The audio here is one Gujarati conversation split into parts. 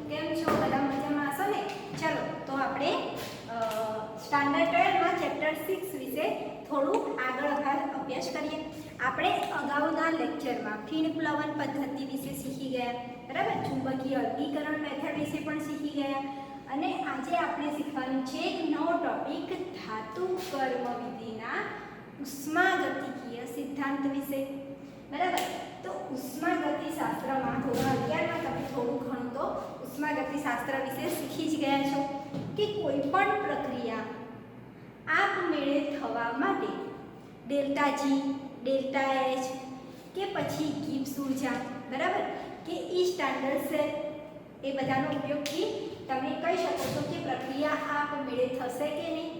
કેમ છો? બધા મજામાં હશો ને? ચલો તો આપણે સ્ટાન્ડર્ડ 12 માં ચેપ્ટર 6 વિશે થોડું આગળ અભ્યાસ કરીએ. આપણે અગાઉના લેક્ચરમાં ફીણ પ્લવન પદ્ધતિ વિશે શીખી ગયા, બરાબર? ચુંબકીય અલગીકરણ મેથડ વિશે પણ શીખી ગયા અને આજે આપણે શીખવાનું છે એક નવો ટોપિક, ધાતુ કર્મ વિધિના ઉષ્માગતિકીય સિદ્ધાંત વિશે, બરાબર? તો ઉષ્માગતિશાસ્ત્રમાં ધોરણ 11માં તમે થોડું ઘણું તો ઉષ્માગતિશાસ્ત્ર વિશે શીખી જ ગયા છો કે કોઈ પણ પ્રક્રિયા આપમેળે થવા માટે delta G, delta H K પછી ગિબ્સ ઉર્જા, બરાબર, કે ઈ સ્ટાન્ડર્ડ સેલ, એ બધાનો ઉપયોગથી તમે કહી શકો છો કે પ્રક્રિયા આપમેળે થશે કે નહીં,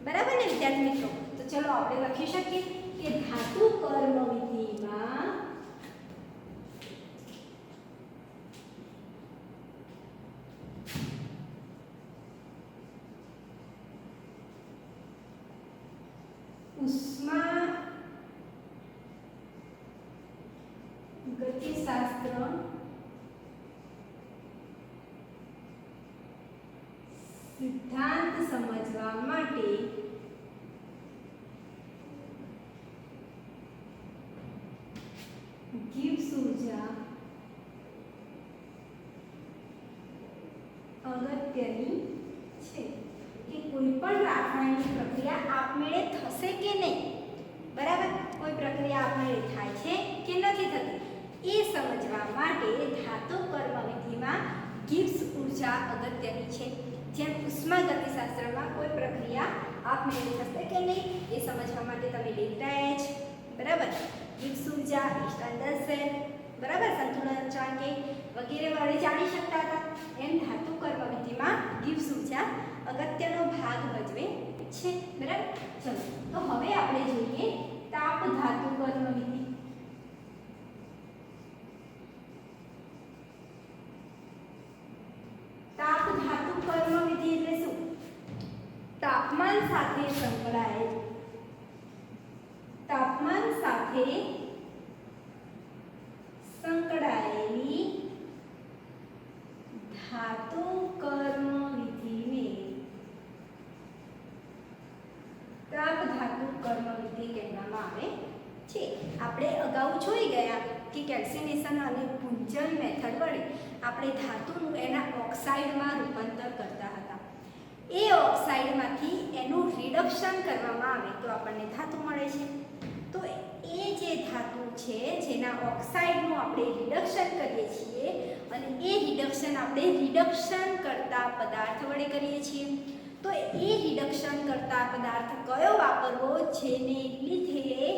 બરાબર ને વિદ્યાર્થી મિત્રો? તો ચલો આપણે લખી શકીએ કે ધાતુ કર્મ વિધિમાં ઉષ્માગતિશાસ્ત્ર સિદ્ધાંત સમજવા માટે ગિબ્સ ઉર્જા અગત્યની છે કે કોઈ પણ રાસાયણિક પ્રક્રિયા આપમેળે થશે કે નહીં, બરાબર? કોઈ પ્રક્રિયા આપમેળે થાય છે કે નથી થતી એ સમજવા માટે ધાતુ કર્મ વિધિમાં ગિબ્સ ઉર્જા અગત્યની છે. જેમ ઉષ્માગતિશાસ્ત્રમાં કોઈ પ્રક્રિયા આપમેળે થશે કે નહીં એ સમજવા માટે તમે ડેલ્ટા એચ, બરાબર, ગિબ્સ ઉર્જા, સ્ટાન્ડર્ડ સેલ, બરાબર, સંતુલન અચળાંક વગેરે વડે જાણી શકતા હતા. એમ ધાતુ કર્મ વિધિમાં ગિબ્સ ઉર્જા અગત્યનો ભાગ ભજવે છે, બરાબર? ચલો તો હવે આપણે જોઈએ તાપ ધાતુ કર્મ વિધિ. તાપ ધાતુ કર્મ વિધિ એટલે શું? તાપમાન સાથે સંકળાયેલ સંકળાયેલી ધાતુ કર્મ વિધિને તાપ ધાતુ કર્મ વિધિ કહેવામાં આવે છે. આપણે અગાઉ જોઈ ગયા કે કેલ્સિનેશન અને પૂંજન મેથડ વડે આપણે ધાતુનું એના ઓક્સાઇડમાં રૂપાંતર કરતા હતા. એ ઓક્સાઇડમાંથી એનું રિડક્શન કરવામાં આવે તો આપણને ધાતુ મળે છે. તો એ જે ધાતુ છે જેના ઓક્સાઇડનું આપણે રિડક્શન કરીએ છીએ અને એ રિડક્શન આપણે રિડક્શન કરતા પદાર્થ વડે કરીએ છીએ, તો એ રિડક્શન કરતા પદાર્થ કયો વાપરવો જેને લીધે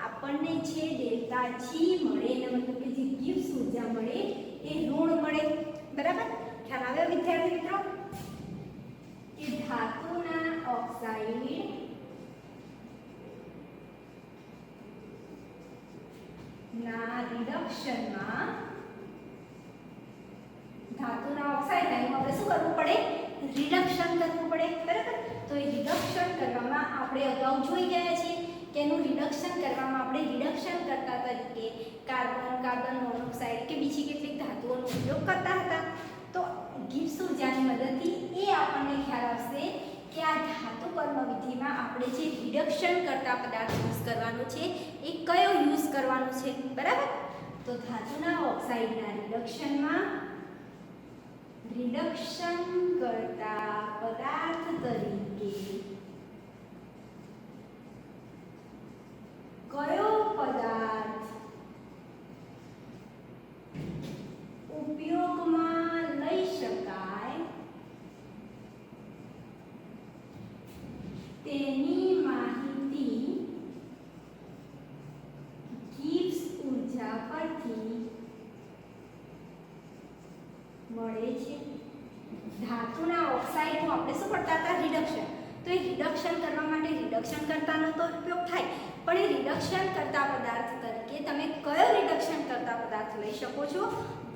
આપણને જે ડેલ્ટા જી મળે, એનો મતલબ કે જે ગિબ્સ ઉર્જા મળે એ ઋણ મળે, બરાબર? ખ્યાલ આવ્યો વિદ્યાર્થી મિત્રો? કે ધાતુના ઓક્સાઇડ ના રિડક્શનમાં ધાતુના ઓક્સાઇડ એનું આપણે શું કરવું પડે? રિડક્શન કરવું પડે, બરાબર? તો એ રિડક્શન કરવામાં આપણે અગાઉ જોઈ ગયા છીએ કે એનું રિડક્શન કરવામાં આપણે રિડક્શન કરતા તરીકે કાર્બન મોનોક્સાઇડ કે બીજી કેટલીક ધાતુઓનો ઉપયોગ કરતા હતા. તો ગિબ્સ ઉર્જાની મદદથી એ આપણને ખ્યાલ આવશે કે આ ધાતુ કર્મ વિધિમાં આપણે જે રિડક્શન કરતા પદાર્થ યુઝ કરવાનો છે એ કયો યુઝ કરવાનો છે, બરાબર? તો ધાતુના ઓક્સાઇડના રિડક્શન કરતા પદાર્થ તરીકે કયો પદાર્થ ઉપયોગમાં લઈ શકાય તેની માહિતી ગિબ્સ ઉર્જા પરથી મળે છે. ધાતુના ઓક્સાઇડનું આપણે શું કરતા હતા? રિડક્શન. તો એ રિડક્શન કરવા માટે રિડક્શન કરતાનો તો ઉપયોગ થાય, પણ એ રિડક્શન કરતા પદાર્થ તરીકે તમે કયો રિડક્શન કરતા પદાર્થ લઈ શકો છો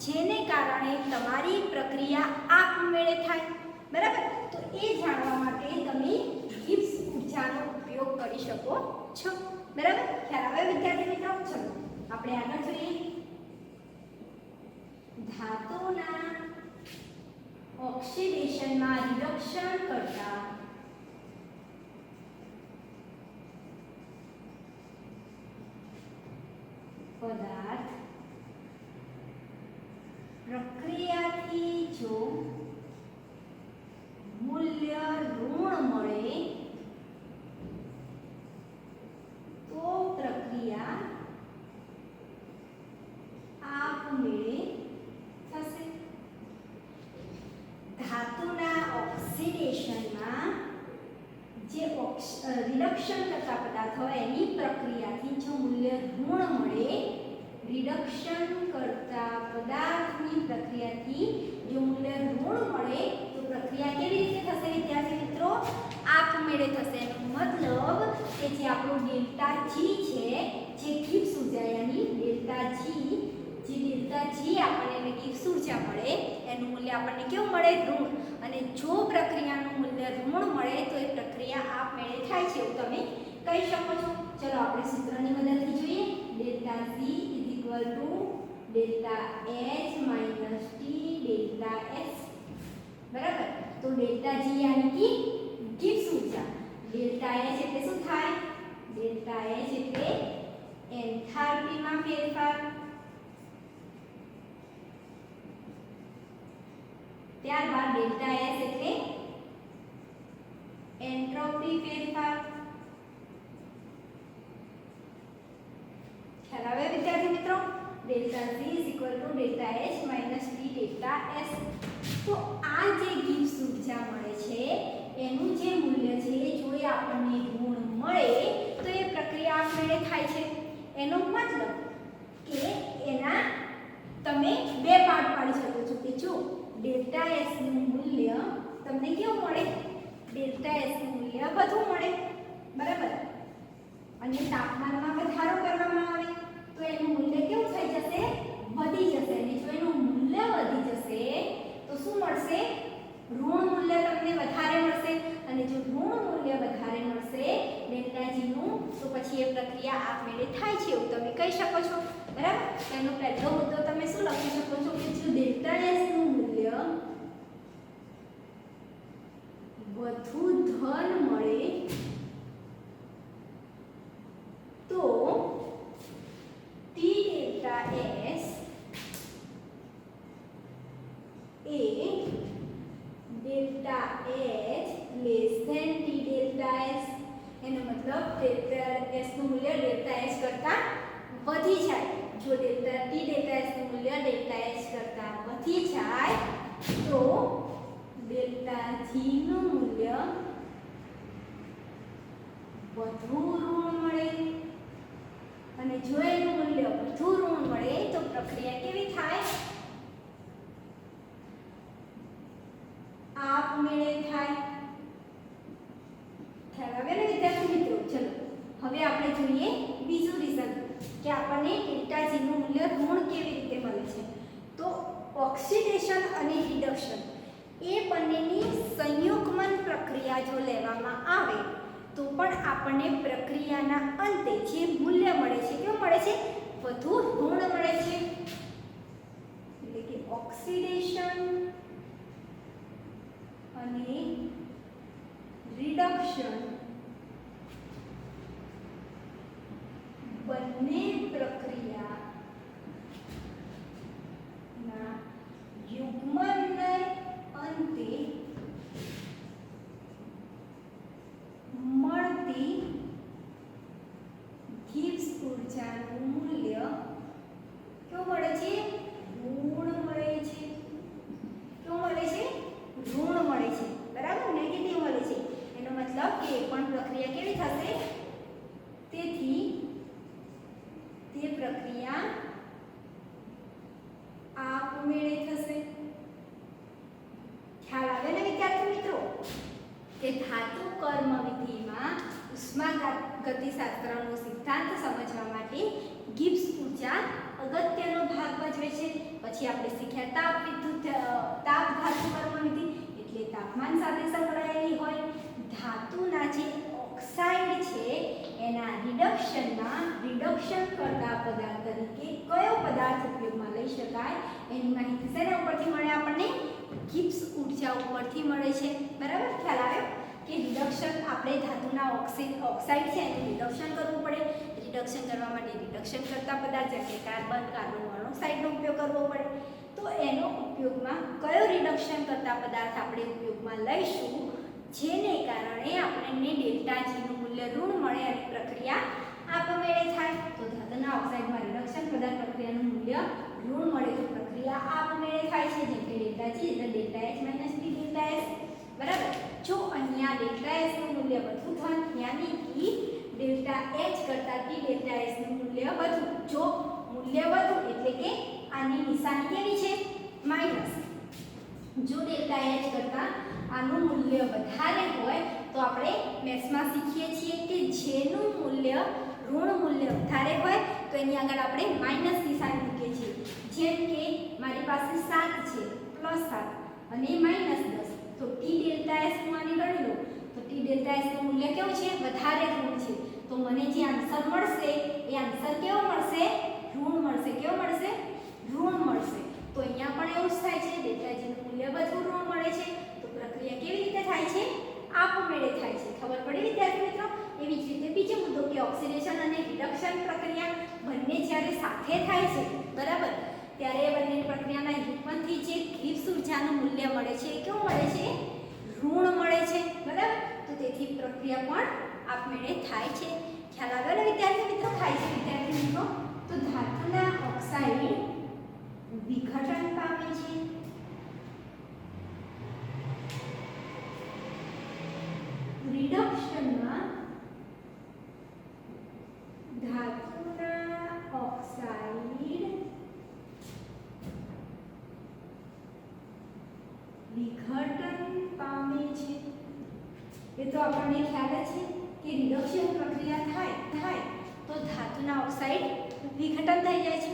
જેને કારણે તમારી પ્રક્રિયા આપમેળે થાય, બરાબર? તો એ જાણવા માટે તમે ગિબ્સ ઉર્જાનો ઉપયોગ કરી શકો છો, બરાબર? ખ્યાલ આવે વિદ્યાર્થી મિત્રો? ચલો આપણે આગળ જોઈએ. ધાતુના ઓક્સિડેશનમાં રિડક્શન કરતા પદાર્થ પ્રક્રિયાથી જો મૂલ્ય ઋણ મળે તો પ્રક્રિયા આપમેળે થશે. ધાતુના ઓક્સિડેશનમાં જે રિડક્શન કરતા પદાર્થ હોય એની પ્રક્રિયાથી જો મૂલ્ય ઋણ મળે, રિડક્શન કરતા પદાર્થની પ્રક્રિયાથી જો મૂલ્ય ઋણ મળે તો પ્રક્રિયા કેવી રીતે થશે વિદ્યાર્થી મિત્રો? આપમેળે થશે. એનો મતલબ કે જે આપણો ડેલ્ટા જી છે, જે ગિબ્સ ઉર્જાની ડેલ્ટા જી, જે ડેલ્ટા જી આપણને ગિબ્સ ઉર્જા મળે એનું મૂલ્ય આપણને કેવું મળે? ઋણ. અને જો પ્રક્રિયાનું મૂલ્ય ઋણ મળે તો એ પ્રક્રિયા આપમેળે થાય છે એવું તમે કહી શકો છો. ચલો આપણે સૂત્રની મદદથી જોઈએ. Delta G equal to delta H minus T delta S. બરાબર? તો ડેલ્ટા જી યાની કે ગિબ્સ ઉર્જા, ડેલ્ટા એચ એટલે શું થાય? ડેલ્ટા એચ એટલે એન્થાલ્પીમાં ફેરફાર. ત્યારબાદ ડેલ્ટા એસ એટલે એન્ટ્રોપી ફેરફાર. ખ્યાલ આવે વિદ્યાર્થી મિત્રો? Delta G is equal to delta H minus T delta S. તો આ જે ગિબ્સ ઉર્જા મળે છે એનું જે મૂલ્ય છે જો એ આપણને ઋણ મળે તો એ પ્રક્રિયા આપમેળે થાય છે. એનો મતલબ કે એના તમે બે પાર્ટ પાડી શકો છો કે જો ડેલ્ટા એસ નું મૂલ્ય તમને કેવું મળે? ડેલ્ટા એસ નું મૂલ્ય વધુ મળે. બરાબર? અને તાપમાનમાં વધારો કરવામાં આવે તો એનું મૂલ્ય કેવું થઈ જશે? વધી જશે. અને જો એનું મૂલ્ય વધી જશે તો શું મળશે? ઋણ મૂલ્ય તમને વધારે મળશે. અને જો ઋણ મૂલ્ય વધારે મળશે ડેલ્ટા જી નું તો પછી એ પ્રક્રિયા આપમેળે થાય છે એવું તમે કહી શકો છો. બરાબર? એનો પહેલો મુદ્દો તમે શું લખી શકો છો કે જો ડેલ્ટા એસ નું મૂલ્ય વધુ ધન મળે તો ટી ડેલ્ટા એસ એ delta H less than T delta S. એનો મતલબ ડેલ્ટા એસ નું મૂલ્ય ડેલ્ટા એચ કરતાં વધી જાય. જો ડેલ્ટા ટી ડેલ્ટા એસ નું મૂલ્ય ડેલ્ટા એચ કરતાં વધી જાય તો ડેલ્ટા જી નું મૂલ્ય વધુ ઋણ મળે. અને જો એનું મૂલ્ય વધુ ઋણ મળે તો પ્રક્રિયા કેવી થાય? આપમેળે થાય. ખ્યાલ આવે ને વિદ્યાર્થી મિત્રો? ચલો હવે આપણે જોઈએ બીજું રીઝન કે આપણને ડેલ્ટા જી નું મૂલ્ય ઋણ કેવી રીતે મળે છે. તો ઓક્સિડેશન અને રિડક્શન એ બંનેની સંયુગ્મન પ્રક્રિયા જો લેવામાં આવે તો પણ આપણને પ્રક્રિયાના અંતે જે મૂલ્ય મળે છે કેવું મળે છે? વધુ ઋણ મળે છે. એટલે કે ઓક્સિડેશન અને રિડક્શન બંને પ્રક્રિયાના યુગ્મનને અંતે મળતી ગિબ્સ ઉર્જાનું મૂલ્ય કેવું મળે છે? ઋણ મળે છે. કેવું મળે છે? ઋણ મળે છે. બરાબર? નેગેટિવ મળે છે. એનો મતલબ કે એ પણ પ્રક્રિયા કેવી થશે? તેથી તે પ્રક્રિયા આપમેળે થશે. ખ્યાલ આવે ને વિદ્યાર્થી મિત્રો? કે ધાતુ કર્મ વિધિમાં ઉષ્માગતિશાસ્ત્રનો સિદ્ધાંત સમજવા માટે ગિબ્સ ઉર્જા અગત્યનો ભાગ ભજવે છે. પછી આપણે શીખ્યા તાપ ધાતુ કર્મ વિધિ એટલે તાપમાન સાથે સંકળાયેલી હોય. ધાતુના જે ઓક્સાઇડ છે એના રિડક્શન કરતા પદાર્થ તરીકે કયો પદાર્થ પદાર્થ ઉપયોગમાં લઈ શકાય એની માહિતી શેના ઉપરથી મળે આપણને? ગિબ્સ ઉર્જા ઉપરથી મળે છે. બરાબર, ખ્યાલ આવ્યો કે રિડક્શન આપણે ધાતુના ઓક્સાઇડ છે એનું રિડક્શન કરવું પડે. રિડક્શન કરવા માટે રિડક્શન કરતા પદાર્થ જેમ કે કાર્બન મોનોક્સાઇડનો ઉપયોગ કરવો પડે. તો એનો ઉપયોગમાં કયો રિડક્શન કરતા પદાર્થ આપણે ઉપયોગમાં લઈશું જેને કારણે આપણને ડેલ્ટા જીનું મૂલ્ય ઋણ મળે અને પ્રક્રિયા આપમેળે થાય? તો ધાતુના ઓક્સાઇડમાં રિડક્શન પદાર્થ પ્રક્રિયાનું મૂલ્ય ઋણ મળે તો પ્રક્રિયા આપમેળે થાય છે, જેમ કે ડેલ્ટા જી એટલે delta H minus D delta S. બરાબર, જો અહીંયા ડેલ્ટા એસ નું મૂલ્ય વધુ થાય યાની કે ડેલ્ટા એચ કરતા ડી ડેલ્ટા એસ નું મૂલ્ય વધુ. જો મૂલ્ય વધુ એટલે કે આની નિશાની કેવી છે? માઈનસ. જો ડેલ્ટા એચ કરતા આનું મૂલ્ય વધારે હોય તો આપણે મેથ્સમાં શીખીએ છીએ કે જેનું મૂલ્ય ઋણ મૂલ્ય વધારે હોય તો એની આગળ આપણે માઈનસ નિશાની મૂકીએ છીએ. જેમ કે મારી પાસે 7 છે +7 અને -10 તો ટી ડેલ્ટા એસ હું આની ગણી લઉં તો ટી ડેલ્ટા એસ નું મૂલ્ય કેવું છે? વધારે ઋણ છે. તો મને જે આન્સર મળશે એ આન્સર કેવો મળશે? ઋણ મળશે. કેવો મળશે? ઋણ મળશે. તો અહીંયા પણ એવું જ થાય છે, ડેલ્ટા જી નું મૂલ્ય વધુ ઋણ મળે છે તો પ્રક્રિયા કેવી રીતે થાય છે? આપમેળે થાય છે. ખબર પડી વિદ્યાર્થી મિત્રો? એવી જ રીતે બીજો મુદ્દો કે ઓક્સિડેશન અને રિડક્શન પ્રક્રિયા બંને જ્યારે સાથે થાય છે બરાબર ત્યારે બંને પ્રક્રિયાના યુગ્મનથી જે ગિબ્સ ઉર્જાનું મૂલ્ય મળે છે એ કેવું મળે છે? ઋણ મળે છે. બરાબર, તો તેથી પ્રક્રિયા પણ આપમેળે થાય છે. ખ્યાલ આવ્યો ને વિદ્યાર્થી મિત્રો? થાય છે વિદ્યાર્થી મિત્રો. તો ધાતુના ઓક્સાઇડ વિઘટન પામે છે. રિડક્શનમાં ધાતુના ઓક્સાઇડ વિઘટન પામે છે. એ તો આપણને ખ્યાલ જ છે કે રિડક્શન પ્રક્રિયા થાય તો ધાતુના ઓક્સાઇડ વિઘટન થઈ જાય છે.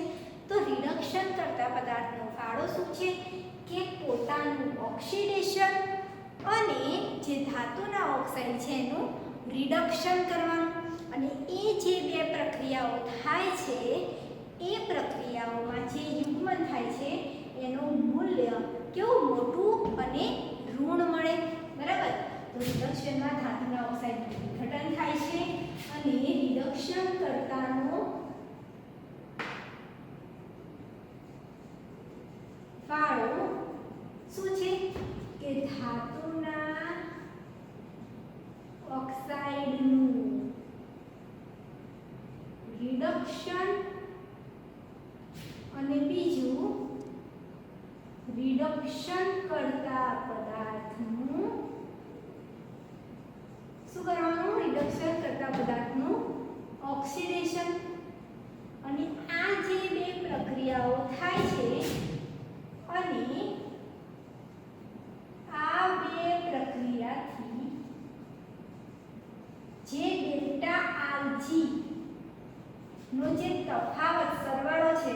તો રિડક્શન કરતા પદાર્થનો ફાળો શું છે? કે પોતાનું ઓક્સિડેશન અને જે ધાતુના ઓક્સાઇડ છે એનું રિડક્શન કરવાનું. અને એ જે બે પ્રક્રિયાઓ થાય છે એ પ્રક્રિયાઓમાં જે યુગ્મન થાય છે એનું મૂલ્ય કેવું? મોટું અને ઋણ મળે. બરાબર, તો રિડક્શનમાં ધાતુના ઓક્સાઇડનું વિઘટન થાય છે અને રિડક્શન કરતાનો ફાળો શું છે? કે ધાતુના ઓક્સાઇડનું રિડક્શન અને બીજું રિડક્શન કરતા પદાર્થનું શું કરવાનું? રિડક્શન કરતા પદાર્થનું ઓક્સિડેશન. અને આ જે બે પ્રક્રિયાઓ થાય છે અને આ બે પ્રક્રિયાથી જે ડેલ્ટા આરજી નો જે તફાવત સરવાળો છે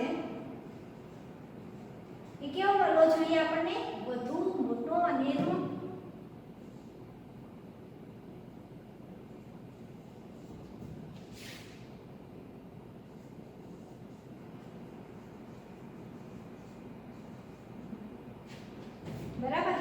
એ કેવો મળવો જોઈએ આપણને? વધુ મોટો અને ઋણ. બરાબર,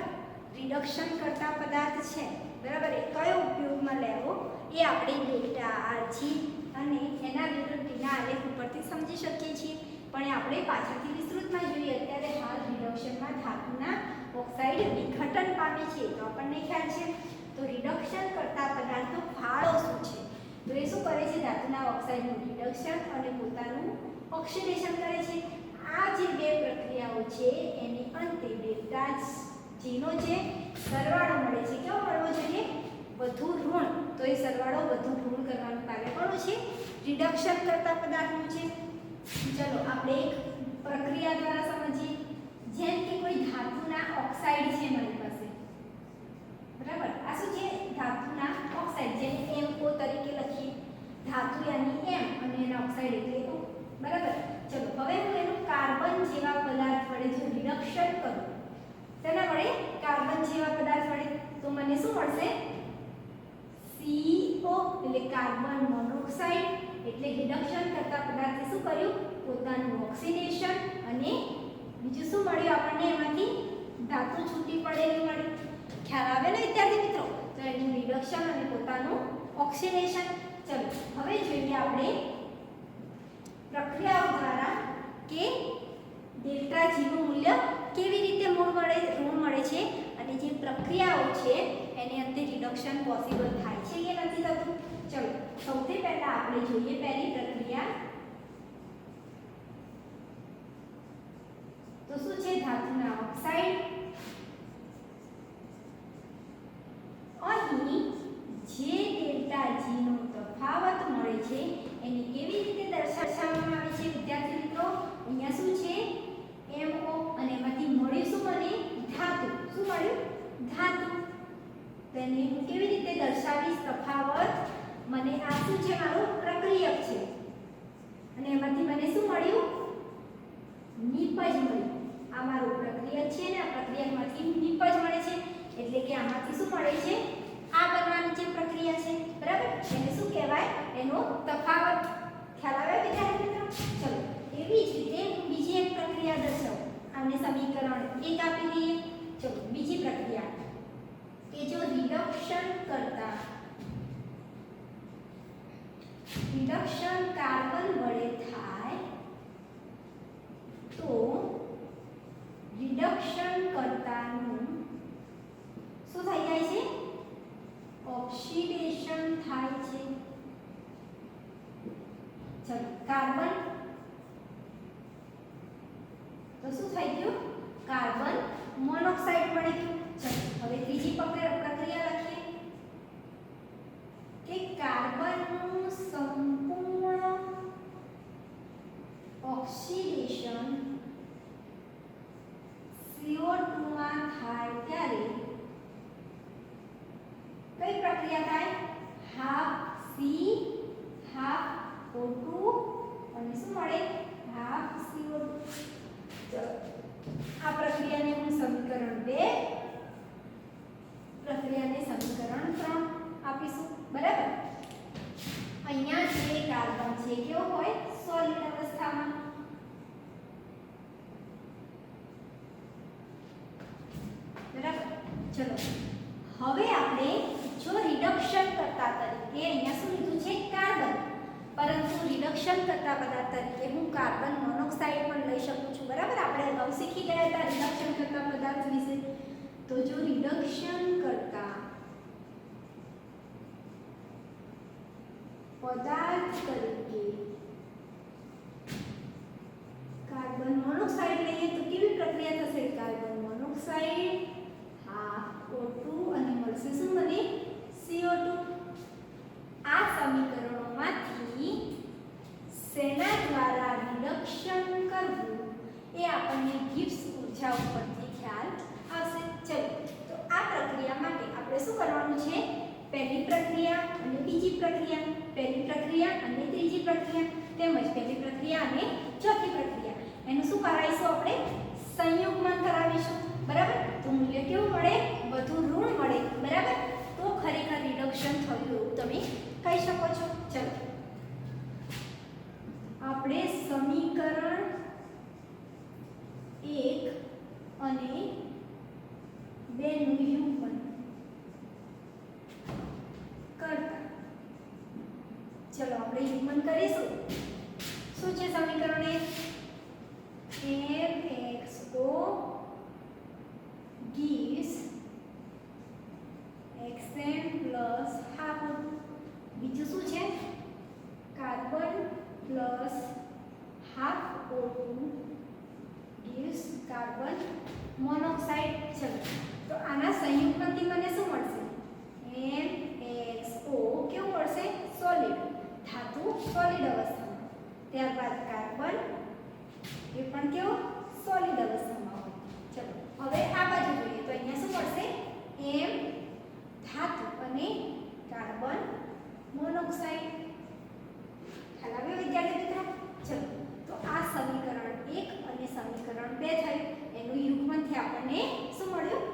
રિડક્શન કરતા પદાર્થ છે બરાબર એ કયો ઉપયોગમાં લેવો એ આપણે ડેલ્ટા આરજી અને એના વિરુદ્ધના આલેખ ઉપરથી સમજી શકીએ છીએ. પણ આપણે પાછળથી વિસ્તૃતમાં જોઈએ. અત્યારે હાલ રિડક્શનમાં ધાતુના ઓક્સાઇડ વિઘટન પામે છે તો આપણને ખ્યાલ છે. તો રિડક્શન કરતા પદાર્થનો ફાળો શું છે? તો એ શું કરે છે? ધાતુના ઓક્સાઇડનું રિડક્શન અને પોતાનું ઓક્સિડેશન કરે છે. આ જે બે પ્રક્રિયાઓ છે એની અંતે ડેલ્ટા જીનો જે સરવાળો મળે છે કેવો મળવો જોઈએ? વધુ ઋણ. તો એ સરવાળો વધુ ઋણ કરવાનું કાર્ય કોનું છે? રિડક્શન કરતા પદાર્થનું છે. ચલો આપણે એક પ્રક્રિયા દ્વારા સમજીએ. જેમ કે કોઈ ધાતુના ઓક્સાઇડ છે મારી પાસે બરાબર. આ શું છે? ધાતુના ઓક્સાઇડ જેને MO તરીકે લખીએ. ધાતુ યાની M અને એના ઓક્સાઇડ એટલે O. બરાબર, ચલો હવે હું એનું કાર્બન જેવા પદાર્થ વડે જો રિડક્શન કરું તેના વડે કાર્બન જેવા પદાર્થ વડે તો મને શું મળશે? CO એટલે કાર્બન મોનોક્સાઇડ. એટલે રિડક્શન કરતા પદાર્થે શું કર્યું? પોતાનું ઓક્સિડેશન બીજું શું મળ્યું આપણને એમાંથી ધાતુ છૂટી પડેલી મળી. ખ્યાલ આવે ને વિદ્યાર્થી મિત્રો? તો એનું રિડક્શન અને પોતાનું ઓક્સિડેશન. ચલો હવે જોઈએ આપણે પ્રક્રિયાઓ દ્વારા કે ડેલ્ટા જી નું મૂલ્ય કેવી રીતે ઋણ મળે છે અને જે પ્રક્રિયાઓ છે એની અંતે રિડક્શન પોસિબલ થાય છે કે નથી થતું. ચલો સૌથી પહેલા આપણે જોઈએ પહેલી પ્રક્રિયા. તો શું છે? ધાતુના ઓક્સાઇડ. અહીં જે ડેલ્ટા જી નો તફાવત મળે છે એને કેવી રીતે દર્શાવવામાં આવે છે વિદ્યાર્થી મિત્રો? અહીંયા શું છે? MO અને એમાંથી મળ્યું શું? મને ધાતુ. શું મળ્યું? ધાતુ. તેને હું કેવી રીતે દર્શાવીશ તફાવત? મને આ શું છે? મારું પ્રક્રિયક છે અને એમાંથી મને શું મળ્યું? નિપજ મળ્યું. આ મારું પ્રક્રિયક છે ને આ પ્રક્રિયકમાંથી નિપજ મળે છે એટલે કે આમાંથી શું મળે છે? આ બનવાની જે પ્રક્રિયા છે બરાબર એને શું કહેવાય? એનો તફાવત. ખ્યાલ આવે વિદ્યાર્થી મિત્રો? ચલો એવી જ રીતે બીજી એક પ્રક્રિયા દર્શાવો. આને સમીકરણ 1 આપી દઈએ. ચલો બીજી પ્રક્રિયા કે જો રિડક્શન કાર્બન વડે થાય તો રિડક્શન કર્તાનું શું થઈ જાય છે? ઓક્સિડેશન થાય છે. ચલો કાર્બન તો શું થઈ ગયું? કાર્બન મોનોક્સાઇડ મળી ગયું. ચલો હવે ત્રીજી પ્રક્રિયા લખીએ કે કાર્બનનું સંપૂર્ણ ઓક્સિડેશન CO2 માં થાય ત્યારે કઈ પ્રક્રિયા થાય? હાફ C હાફ O2 અને શું મળે? Half CO2. ચલો આ પ્રક્રિયાને હું સમીકરણ 2 પ્રક્રિયાને સમીકરણ 3 આપીશું બરાબર. અહીંયા જે કાર્બન છે કેવો હોય? સોલિડ અવસ્થામાં. બરાબર. ચલો હવે આપણે જો રિડક્શન કરતા તરીકે અહીંયા શું લીધું છે? કાર્બન. પરંતુ રિડક્શન કરતા પદાર્થ તરીકે હું કાર્બન મોનોક્સાઇડ પણ લઈ શકું છું બરાબર. આપણે અગાઉ શીખી ગયા હતા રિડક્શન કરતા પદાર્થ વિશે. તો જો રિડક્શન કરતા પદાર્થ તરીકે કાર્બન મોનોક્સાઇડ લઈએ તો કેવી પ્રક્રિયા થશે? કાર્બન મોનોક્સાઇડ હાફ O2 અને મળશે શું મને? CO2. આ સમીકરણોમાંથી શેના દ્વારા રિડક્શન કરવું એ આપણને ગિબ્સ ઊર્જા ઉપરથી ખ્યાલ આવશે. ચલો તો આ પ્રક્રિયા માટે આપણે શું કરવાનું છે? પહેલી પ્રક્રિયા અને બીજી પ્રક્રિયા, પહેલી પ્રક્રિયા અને ત્રીજી પ્રક્રિયા તેમજ પહેલી પ્રક્રિયા અને ચોથી પ્રક્રિયા એનું શું કરાવીશું? આપણે સંયુગ્મન કરાવીશું બરાબર. તો મૂલ્ય કેવું મળે? બધું ઋણ મળે બરાબર. તો ખરેખર રિડક્શન થયું એવું તમે કહી શકો છો. ચલો આપણે સમીકરણ 1 અને 2 નું યુગ્મન કરતા. ચલો આપણે યુગ્મન કરીશું. શું છે સમીકરણ 1? MXO gives XN plus half. બીજું શું છે? Carbon plus half O2 gives carbon monoxide. ચલો તો આના સંયુગ્મથી મને શું મળશે? MXO કેવું મળશે? સોલિડ. ધાતુ સોલિડ અવસ્થામાં. ત્યારબાદ કાર્બન એ પણ કેવો? સોલિડ અવસ્થામાં હોય. ચલો હવે આ બાજુ જોઈએ તો અહીંયા શું મળશે? M ધાતુ અને કાર્બન મોનોક્સાઇડ. ખ્યાલ આવ્યો વિદ્યાર્થી મિત્રો? ચલો તો આ સમીકરણ 1 અને સમીકરણ 2 થયું. એનું યુગ્મનથી આપણને શું મળ્યું?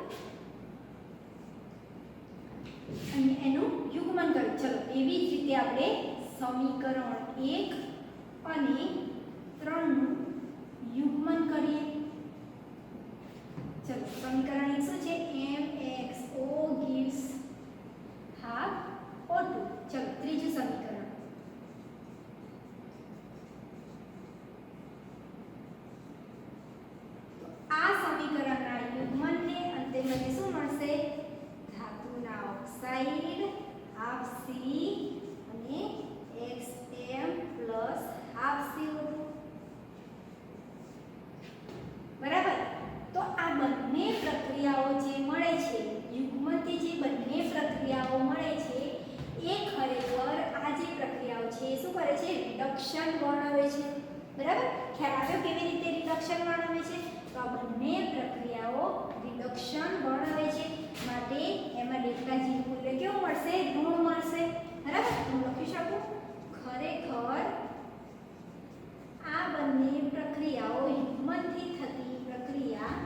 અને એનું યુગ્મન કર્યું. ચલો એવી જ રીતે આપણે સમીકરણ 1 અને 3 નું યુગ્મન કરીએ. રિડક્શન વર્ણવે છે. તો આ બંને પ્રક્રિયાઓ રિડક્શન વર્ણવે છે. માટે એમાં ડેલ્ટા જી નું મૂલ્ય કેવું મળશે? ઋણ મળશે. બરાબર, હું લખી શકું ખરેખર આ બંને પ્રક્રિયાઓ યુગ્મનથી થતી પ્રક્રિયા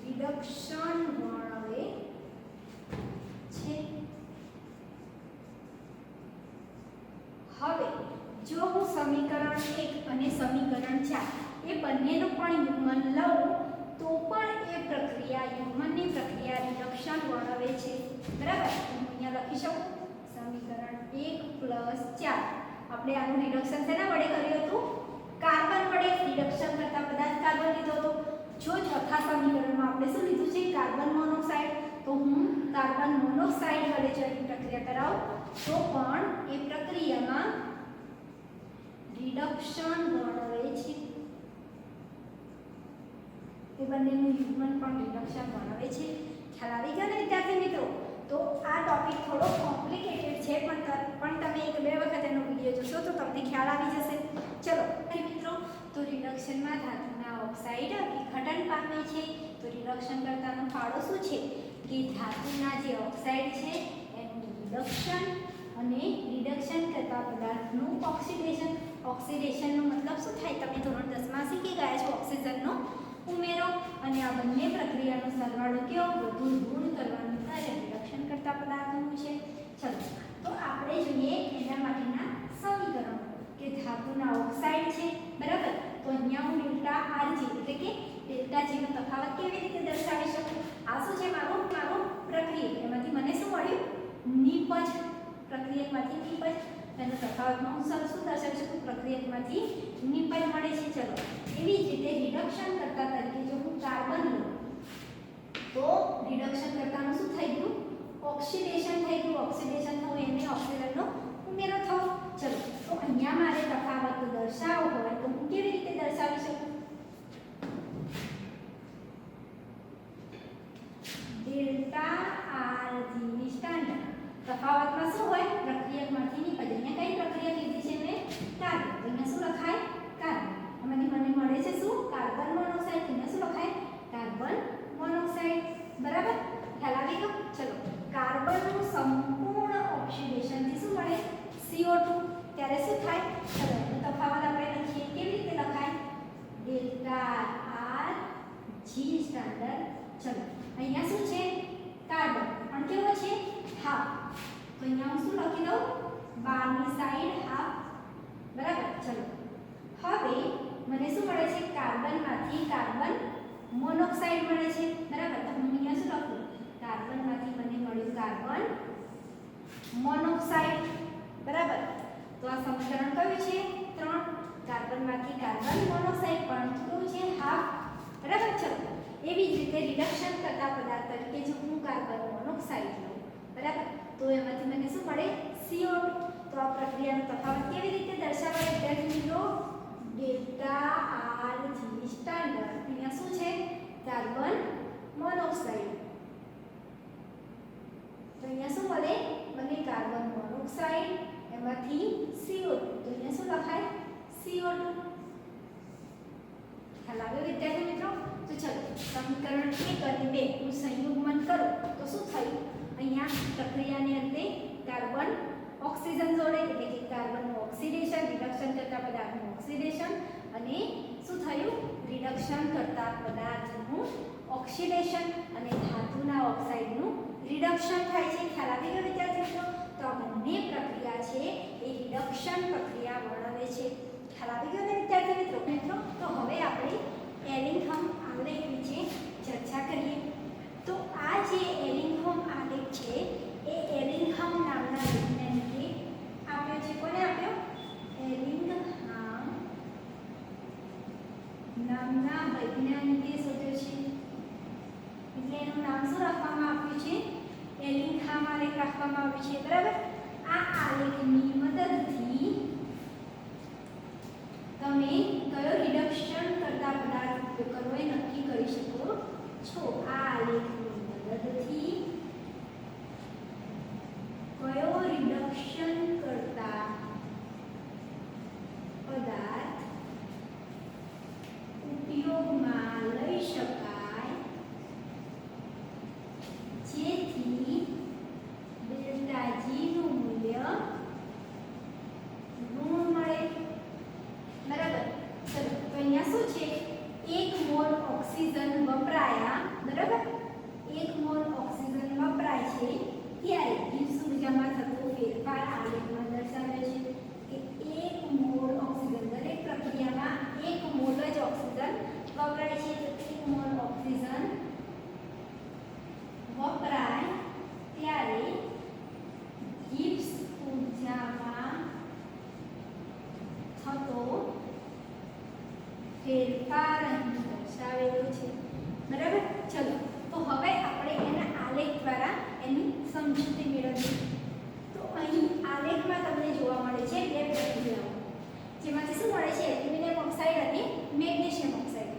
રિડક્શન વર્ણવે છે. હવે જો હું સમીકરણ 1 અને સમીકરણ 4 એ બંનેનું પણ યુગ્મન લઉં તો પણ એ પ્રક્રિયા યુગ્મનની પ્રક્રિયા રિડક્શન વર્ણવે છે. બરાબર, હું અહીંયા લખી શકું સમીકરણ 1 + 4. આપણે આનું રિડક્શન શેના વડે કર્યું હતું? કાર્બન વડે રિડક્શન કરતા પદાર્થ કાર્બન લીધો હતો. જો ચોથા સમીકરણમાં આપણે શું લીધું છે? Carbon monoxide. તો હું કાર્બન મોનોક્સાઇડ વડે જો એની પ્રક્રિયા કરાવું તો પણ એ પ્રક્રિયામાં રિડક્શન વર્ણવે છે. એ બંનેનું યુગ્મન પણ રિડક્શન વર્ણવે છે. ખ્યાલ આવી ગયો ને વિદ્યાર્થી મિત્રો? તો આ ટોપિક થોડો કોમ્પ્લિકેટેડ છે, પણ તમે એક બે વખત એનો વિડીયો જોશો તો તમને ખ્યાલ આવી જશે. ચલો મિત્રો, તો રિડક્શનમાં ધાતુના ઓક્સાઇડ વિઘટન પામે છે. તો રિડક્શન કરતાનો ફાળો શું છે? કે ધાતુના જે ઓક્સાઇડ છે એનું રિડક્શન અને રિડક્શન કરતા પદાર્થનું ઓક્સિડેશન. ઓક્સિડેશનનો મતલબ શું થાય? તમે ધોરણ 10 માં શીખી ગયા છો. ઓક્સિજનનો ઉમેરો અને આ બંને પ્રક્રિયાનો સરવાળો કેવો? વધુ ઋણ કરવાનું કાર્ય રિડક્શન કરતા પદાર્થનું છે. ચલો, તો આપણે જોઈએ એના માટેના સમીકરણો કે ધાતુના ઓક્સાઇડ છે. બરાબર, તો અહીંયા હું ડેલ્ટા આરજી એટલે કે ડેલ્ટા જી નો તફાવત કેવી રીતે દર્શાવી શકું? આ શું છે? મારો પ્રક્રિયક. એમાંથી મને શું મળ્યું? નિપજ. પ્રક્રિયકમાંથી નિપજ. એનો તફાવતમાં હું શું દર્શાવી શકું? પ્રક્રિયકમાંથી નિપજ મળે છે. ચલો, એવી જ રીતે રિડક્શન કરતા તરીકે જો હું કાર્બન લઉં તો રિડક્શન કરતાનું શું થઈ ગયું? ઓક્સિડેશન થઈ ગયું. ઓક્સિડેશન થવું એને ઓક્સિજનનો ઉમેરો થવો. ચલો, તો અહીંયા મારે તફાવત દર્શાવવો હોય તો હું કેવી રીતે દર્શાવી શકું? Delta R G standard. તફાવતમાં શું હોય? પ્રક્રિયકમાંથી નિપજ. અહીંયા કઈ પ્રક્રિયા લીધી છે મેં? કાર્બન. તો અહીંયા શું લખાય? કાર્બન. આમાંથી મને મળે છે શું? Carbon monoxide. અહીંયા શું લખાય? Carbon monoxide. બરાબર, ખ્યાલ આવી ગયો? ચલો, કાર્બનનું સંપૂર્ણ ઓક્સિડેશનથી શું મળે? CO2. ત્યારે શું થાય? ચલો, એનો તફાવત આપણે લખીએ. કેવી રીતે લખાય? Delta R G standard. ચલો, અહીંયા શું છે? કાર્બન. પણ કેવો છે? હાફ. તો અહીંયા હું શું લખી દઉં? બહારની સાઈડ હાફ. બરાબર, ચલો, હવે મને શું મળે છે? કાર્બનમાંથી કાર્બન મોનોક્સાઇડ મળે છે. બરાબર, તો હું અહીંયા શું લખું? કાર્બનમાંથી મને મળ્યું કાર્બન મોનોક્સાઇડ. બરાબર, તો આ સમીકરણ કયું છે? 3. કાર્બનમાંથી કાર્બન મોનોક્સાઇડ પણ કેવું છે? હાફ. બરાબર, ચલો, એવી જ રીતે રિડક્શન કરતા પદાર્થ તરીકે જો હું કાર્બન મોનોક્સાઇડ લઉં, બરાબર, તો એમાંથી મને શું મળે? CO2. તો આ પ્રક્રિયાનો તફાવત કેવી રીતે દર્શાવાય વિદ્યાર્થી મિત્રો? Delta R G standard. અહીંયા શું છે? Carbon monoxide. તો અહીંયા શું મળે? મને કાર્બન મોનોક્સાઇડ, એમાંથી CO2. તો અહીંયા શું લખાય? CO2. ખ્યાલ આવ્યો વિદ્યાર્થી મિત્રો? તો ચલો, સમીકરણ 1 અને 2 હું સંયુગ્મન કરું તો શું થયું? અહીંયા પ્રક્રિયાને અંતે કાર્બન ઓક્સિજન જોડે એટલે કે કાર્બનનું ઓક્સિડેશન, રિડક્શન કરતા પદાર્થનું ઓક્સિડેશન, અને શું થયું? રિડક્શન કરતા પદાર્થનું ઓક્સિડેશન અને ધાતુના ઓક્સાઇડનું રિડક્શન થાય છે. ખ્યાલ આવી ગયો વિદ્યાર્થી મિત્રો? તો આ બંને પ્રક્રિયા છે એ રિડક્શન પ્રક્રિયા વર્ણવે છે. ખ્યાલ આવી ગયો ને વિદ્યાર્થી મિત્રો? તો હવે આપણે એલિંગહામ આલેખ વિશે ચર્ચા કરીએ. તો આ જે એલિંગહામ આલેખ છે એ એલિંગહામ નામના વૈજ્ઞાનિકે આપ્યો છે. કોને આપ્યો? એલિંગહામ નામના વૈજ્ઞાનિકે શોધ્યો છે. એટલે એનું નામ શું રાખવામાં આવ્યું છે? એલિંગહામ આલેખ રાખવામાં આવ્યું છે. બરાબર, આ આલેખની મદદથી તમે કયો રિડક્શન કરતા પદાર્થ ઉપયોગ કરવો એ નક્કી કરી શકો છો. આ આલેખની મદદથી કયો રિડક્શન કરતા ફેરફાર અહીં દર્શાવેલો છે, બરાબર. ચલો તો હવે આપણે એના આલેખ દ્વારા એની સમજૂતી મેળવીએ. તો અહીં આલેખમાં તમને જોવા મળે છે બે પ્રક્રિયાઓ, જેમાંથી શું મળે છે? એલ્યુમિનિયમ ઓક્સાઇડ અને મેગ્નેશિયમ ઓક્સાઇડ.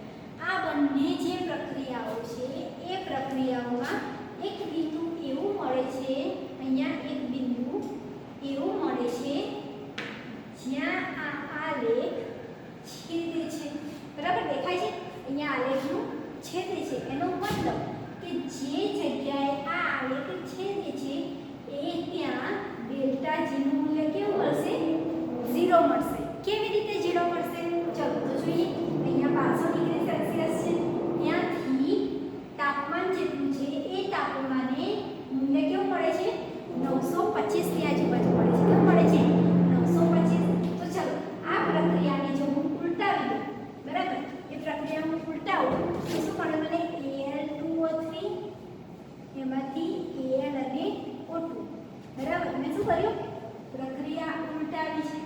આ બંને જે પ્રક્રિયાઓ છે એ પ્રક્રિયાઓમાં એક બિંદુ એવું મળે છે, અહીંયા એક બિંદુ એવું મળે છે જ્યાં આ આલેખ છેદે છે, બરાબર. દેખાય છે અહીંયા આલેખનું છેદે છે. એનો મતલબ કે જે જગ્યાએ આ આલેખ છેદે છે એ ત્યાં ડેલ્ટા જી નું મૂલ્ય કેવું મળશે? 0 મળશે. કેવી રીતે 0 મળશે? ચલો તો જોઈએ. અહીંયા 500 ડિગ્રી સેલ્સિયસ છે, ત્યાંથી તાપમાન જેટલું છે એ તાપમાને મૂલ્ય કેવું મળે છે? 925 ની આજુબાજુ મળે છે. કેવું મળે છે? 925. તો ચલો આ પ્રક્રિયાને જો હું ઉલટાવી દઉં, બરાબર, એ પ્રક્રિયા હું ઉલટાવું તો શું મળે મને? Al2O3 એમાંથી Al અને O2, બરાબર. મેં શું કર્યું? પ્રક્રિયા ઉલટાવી છે,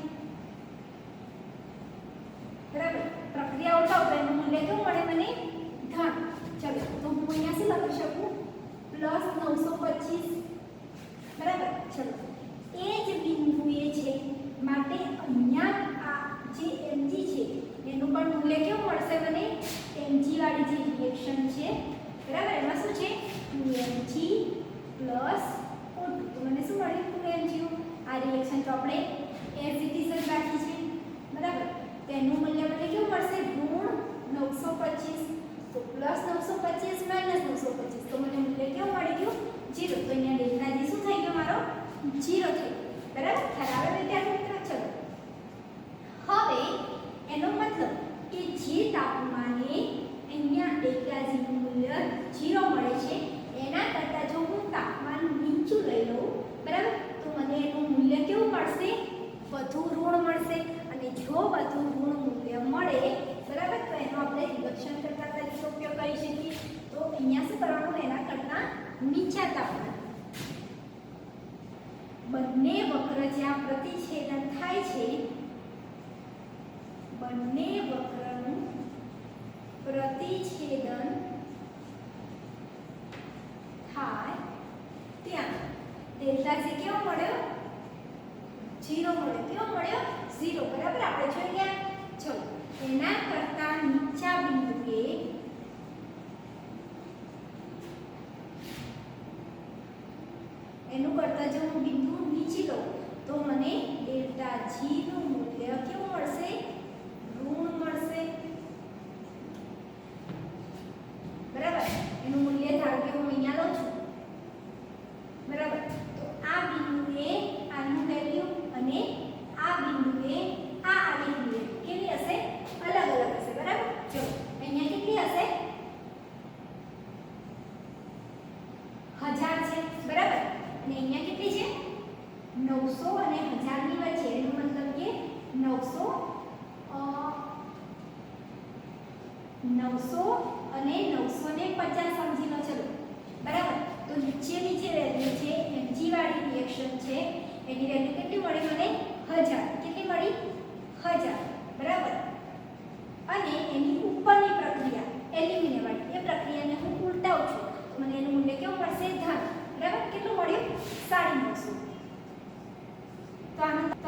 બરાબર. પ્રક્રિયા ઉલટાવું તો એનું મૂલ્ય કેવું મળે મને? ધન. ચલો તો હું અહીંયા શું લખી શકું? +925, બરાબર. ચલો એ જ બિંદુએ છે માટે અહીંયા આ જે Mg છે એનું પણ મૂલ્ય કેવું મળશે મને? Mg વાળી જે રિએક્શન છે, બરાબર, એમાં શું છે? 2Mg + O2. તો મને શું મળ્યું? 2Mg. આ રિએક્શન તો આપણે એઝ ઇટ ઇઝ જ રાખી છે, બરાબર. તેનું મૂલ્ય મને કેવું મળશે? ઋણ 925. તો +925 - 925 તો મને મૂલ્ય કેવું મળી ગયું? 0. તો અહીંયા ડેલ્ટા જી શું થઈ ગયો મારો? 0 થઈ ગયો, બરાબર. ખ્યાલ આવે વિદ્યાર્થી મિત્રો? ચલો હવે એનો મતલબ કે જે તાપમાને અહીંયા ડેલ્ટા જી નું મૂલ્ય 0 મળે છે એના કરતાં જો હું તાપમાન નીચું લઈ લઉં, બરાબર, તો મને એનું મૂલ્ય કેવું મળશે? વધુ ઋણ મળશે. અને જો વધુ ઋણ મૂલ્ય મળે, બરાબર, તો એનો આપણે રિડક્શન કરતા તરીકે ઉપયોગ કરી શકીએ. તો અહીંયા શું કરવાનું? એના કરતાં નીચા તાપમાન બંને વક્ર જ્યાં પ્રતિછેદન થાય છે, બંને વક્રનું પ્રતિછેદન થાય ત્યાં ડેલ્ટા જી કેવો મળ્યો? 0 મળ્યો. કેવો મળ્યો? 0, બરાબર. આપણે જોઈ ગયા. ચલો એના કરતા નીચા બિંદુએ એનું કરતા જો હું બિંદુ નીચે લઉં તો મને ડેલ્ટા જી નું મૂલ્ય કેવું મળશે? ઋણ મળશે, બરાબર. એનું મૂલ્ય ધારો કે હું અહીંયા લઉં છું, બરાબર. તો આ બિંદુએ આનું વેલ્યુ અને આ બિંદુએ આ આની વેલ્યુ કેવી હશે? અલગ અલગ હશે, બરાબર. જો અહીંયા કેટલી હશે? 1000 છે, બરાબર. અને અહીંયા કેટલી છે? 900 અને 1000 ની વચ્ચે. એનો મતલબ કે 900 અને 950 સમજી લો. ચલો, બરાબર. તો નીચેની જે વેલ્યુ છે Mg વાળી રિએક્શન છે એની વેલ્યુ કેટલી મળી મને? 1000. કેટલી મળી? 1000, બરાબર. અને એની ઉપરની પ્રક્રિયા એલ્યુમિનિયમ વાળી, એ પ્રક્રિયાને હું ઉલટાવું છું તો મને એનું મૂલ્ય કેવું મળશે? ધન, બરાબર. કેટલું મળ્યું? 950. તો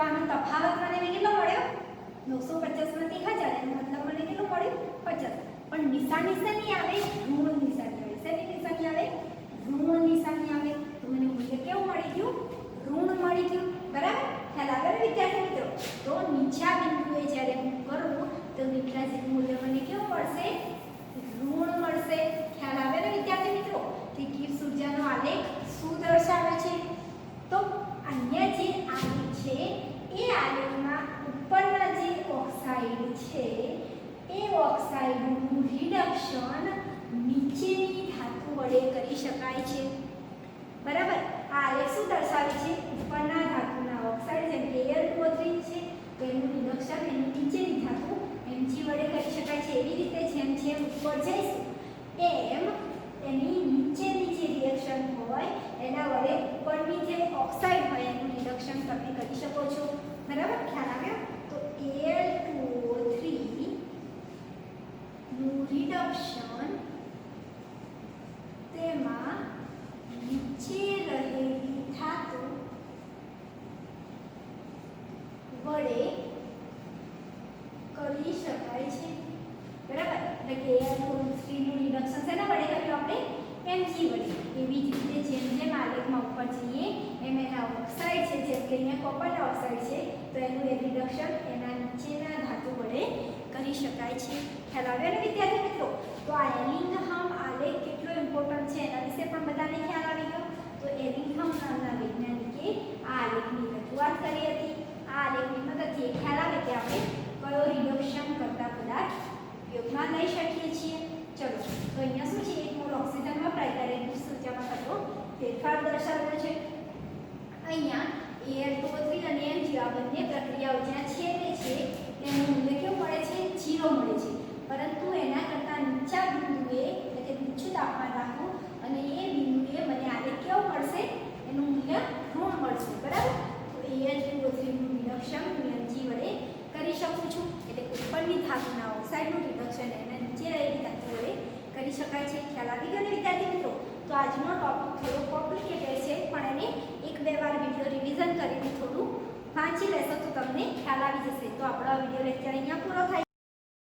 આનો તફાવત મને કેટલો મળ્યો? 950 માંથી 1000. એનો મતલબ મને કેટલું મળ્યું? 50. પણ નિશાની શેની આવે? ઋણ નિશાની આવે. શેની નિશાની આવે? ઋણ નિશાની આવે. તો મને મૂલ્ય કેવું મળી ગયું? ઋણ મળી ગયું, બરાબર. ખ્યાલ આવે ને વિદ્યાર્થી મિત્રો? તો નીચા બિંદુએ જ્યારે હું કરું તો ડેલ્ટા જી નું મૂલ્ય મને કેવું મળશે? ઋણ મળશે. ખ્યાલ આવે ને વિદ્યાર્થી મિત્રો કે ગિબ્સ ઉર્જાનો આલેખ શું દર્શાવે છે? તો અહીંયા જે આલેખ છે એ આલેખમાં ઉપરના જે ઓક્સાઇડ છે એ ઓક્સાઇડનું રિડક્શન નીચેની ધાતુ વડે કરી શકાય છે, બરાબર. આ આલેખ શું દર્શાવે છે? ઉપરના ધાતુના ઓક્સાઇડ જેમ કે Al2O3 છે તો એનું રિડક્શન એની નીચેની ધાતુ Mg વડે કરી શકાય છે. એવી રીતે જેમ જેમ ઉપર જઈશું એમ એની નીચેની જે રિએક્શન હોય એના વડે ઉપરની જે ઓક્સાઇડ હોય એનું રિડક્શન તમે કરી શકો છો, બરાબર. ખ્યાલ આવ્યો? તો Al2O3 શકાય છે, બરાબર. એટલે કે AL3 નું રિડક્શન શેના વડે કર્યું આપણે? Mg વડે. એવી જ રીતે જેમ જેમ આલેખમાં ઉપર જઈએ એમ એના ઓક્સાઇડ છે, જેમ કે અહીંયા કોપરના ઓક્સાઇડ છે તો એનું એ રિડક્શન એના નીચેના ધાતુ વડે કરી શકાય છે. ખ્યાલ આવ્યો ને વિદ્યાર્થી મિત્રો? તો આ એલિંગહમ આલેખ કેટલો ઇમ્પોર્ટન્ટ છે એના વિશે પણ બધાને ખ્યાલ આવી ગયો. તો એલિંગહમ નામના વૈજ્ઞાનિકે આ આલેખની રજૂઆત કરી હતી. આ આલેખની મદદથી ખ્યાલ આવે કે આપણે કયો રિડક્શન કરતા પદાર્થ ઉપયોગમાં લઈ શકીએ છીએ. ચલો, તો અહીંયા શું છે? 1 મોલ ઓક્સિજન વપરાય ત્યારે એની ઊર્જામાં થતો ફેરફાર દર્શાવેલો છે. અહીંયા Al2O3 અને Mg આ બંને પ્રક્રિયાઓ જ્યાં છેદે છે તેનું મૂલ્ય કેવું મળે છે? 0 મળે છે. પરંતુ એના કરતાં નીચા બિંદુએ, એટલે કે નીચું તાપમાન રાખવું અને એ બિંદુએ મને આલેખ કેવો મળશે? એનું મૂલ્ય ઋણ મળશે, બરાબર. તો Al2O3 નું રિડક્શન હું Mg વડે કરી શકું છું. એટલે ઉપરની ધાતુના ઓક્સાઇડનું રિડક્શન એના નીચે રહેલી ધાતુ વડે કરી શકાય છે. ખ્યાલ આવી ગયો ને વિદ્યાર્થી મિત્રો? તો આજનો ટોપિક થોડો કોમ્પ્લિકેટેડ છે, પણ એને 1-2 વાર વિડીયો રિવિઝન કરીને થોડું વાંચી લેશો તો તમને ખ્યાલ આવી જશે. તો આપણો વિડીયો લેક્ચર અહીંયા